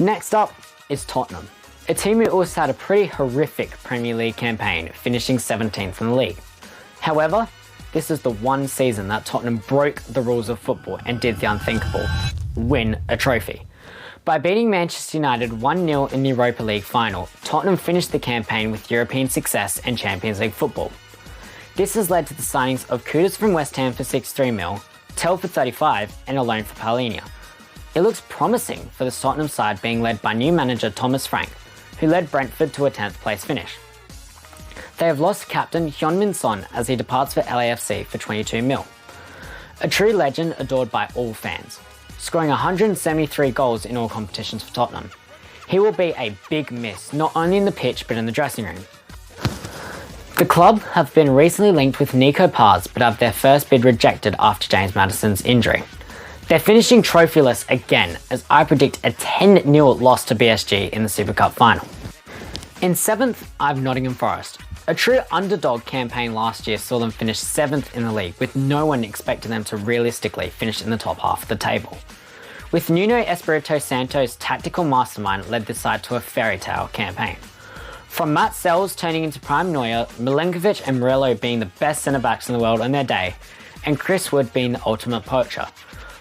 Next up is Tottenham, a team who also had a pretty horrific Premier League campaign, finishing 17th in the league. However, this is the one season that Tottenham broke the rules of football and did the unthinkable: win a trophy. By beating Manchester United 1-0 in the Europa League final, Tottenham finished the campaign with European success and Champions League football. This has led to the signings of Kudus from West Ham for 63 mil, Tell for 35 and a loan for Paulinho. It looks promising for the Tottenham side being led by new manager Thomas Frank, who led Brentford to a 10th place finish. They have lost captain Heung-min Son as he departs for LAFC for 22 mil. A true legend adored by all fans, scoring 173 goals in all competitions for Tottenham. He will be a big miss, not only in the pitch but in the dressing room. The club have been recently linked with Nico Paz but have their first bid rejected after James Maddison's injury. They're finishing trophyless again, as I predict a 10-0 loss to BSG in the Super Cup final. In 7th, I have Nottingham Forest. A true underdog campaign last year saw them finish 7th in the league, with no one expecting them to realistically finish in the top half of the table. With Nuno Espirito Santo's tactical mastermind led the side to a fairy tale campaign. From Matt Sells turning into prime Neuer, Milenkovic and Murillo being the best centre-backs in the world on their day, and Chris Wood being the ultimate poacher,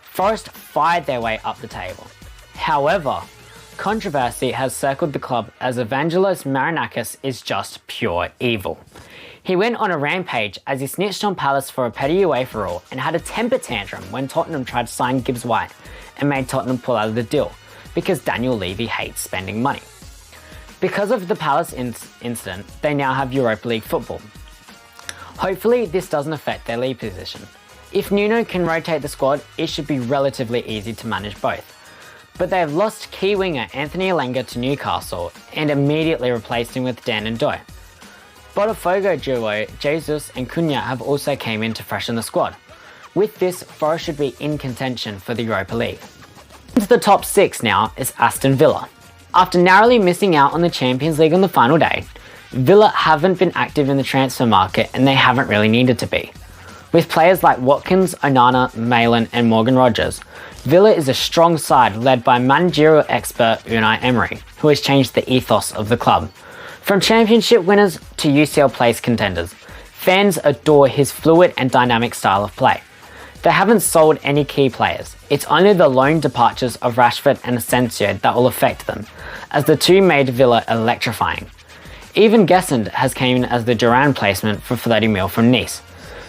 Forest fired their way up the table. However, controversy has circled the club as Evangelos Marinakis is just pure evil. He went on a rampage as he snitched on Palace for a petty UEFA rule and had a temper tantrum when Tottenham tried to sign Gibbs White and made Tottenham pull out of the deal because Daniel Levy hates spending money. Because of the Palace incident, they now have Europa League football. Hopefully this doesn't affect their league position. If Nuno can rotate the squad, it should be relatively easy to manage both. But they have lost key winger Anthony Elanga to Newcastle and immediately replaced him with Dan Ndoye. Botafogo duo Jesus and Cunha have also came in to freshen the squad. With this, Forest should be in contention for the Europa League. Into the top 6 now is Aston Villa. After narrowly missing out on the Champions League on the final day, Villa haven't been active in the transfer market and they haven't really needed to be. With players like Watkins, Onana, Malin and Morgan Rogers, Villa is a strong side led by managerial expert Unai Emery, who has changed the ethos of the club. From championship winners to UCL place contenders, fans adore his fluid and dynamic style of play. They haven't sold any key players. It's only the loan departures of Rashford and Asensio that will affect them, as the two made Villa electrifying. Even Gessend has came in as the Duran placement for 30 mil from Nice.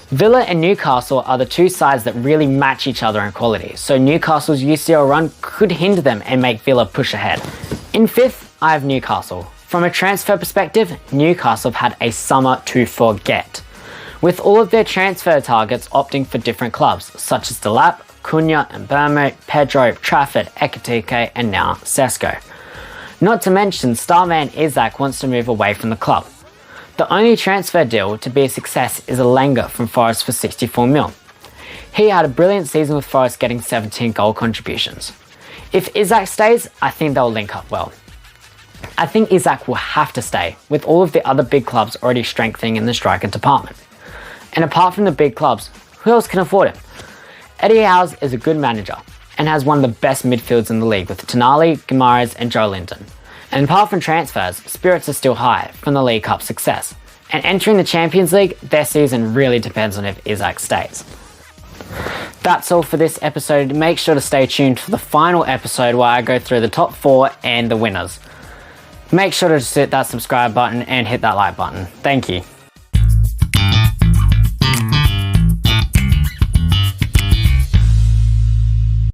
Villa and Newcastle are the two sides that really match each other in quality, so Newcastle's UCL run could hinder them and make Villa push ahead. In 5th, I have Newcastle. From a transfer perspective, Newcastle have had a summer to forget, with all of their transfer targets opting for different clubs, such as Delap, Cunha and Bournemouth, Pedro, Trafford, Ekitike and now Sesko. Not to mention starman Isak wants to move away from the club. The only transfer deal to be a success is Elanga from Forest for 64 mil. He had a brilliant season with Forest getting 17 goal contributions. If Isak stays, I think they'll link up well. I think Isak will have to stay, with all of the other big clubs already strengthening in the striker department. And apart from the big clubs, who else can afford him? Eddie Howe's is a good manager and has one of the best midfields in the league with Tonali, Guimaraes and Joe Linton. And apart from transfers, spirits are still high from the League Cup success. And entering the Champions League, their season really depends on if Isak stays. That's all for this episode. Make sure to stay tuned for the final episode where I go through the top 4 and the winners. Make sure to hit that subscribe button and hit that like button. Thank you.